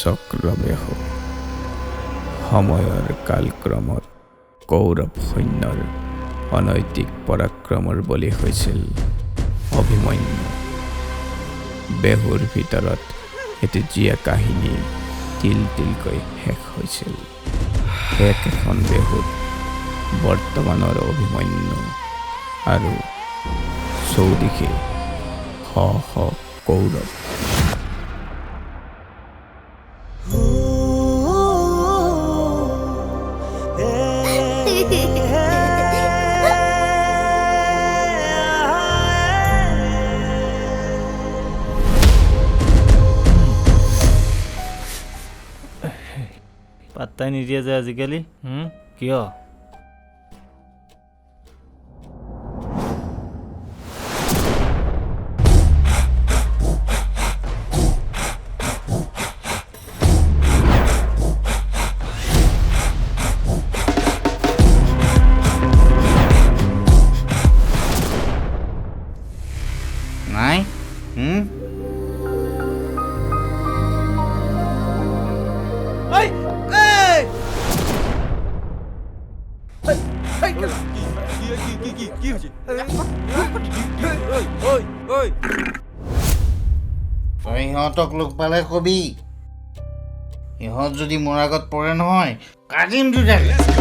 চক্ৰবেহ সময়ৰ কালক্ৰমত কৌৰৱ সৈন্যৰ অনৈতিক পৰাক্ৰমৰ বলি হৈছিল অভিমন্যু। বেহুৰ ভিতৰত এটি জীয়া কাহিনী তিল তিলকৈ শেষ হৈছিল। একেখন বেহুত বৰ্তমানৰ অভিমন্যু আৰু চৌদিশে শ শ কৌৰৱ। পাত্তাই নিদিয়ে যে আজিকালি কিয়? নাই তই সিহঁতক লগ পালে কবি, সিহঁত যদি মোৰ আগত পৰে নহয় কাটিম দুটাকে।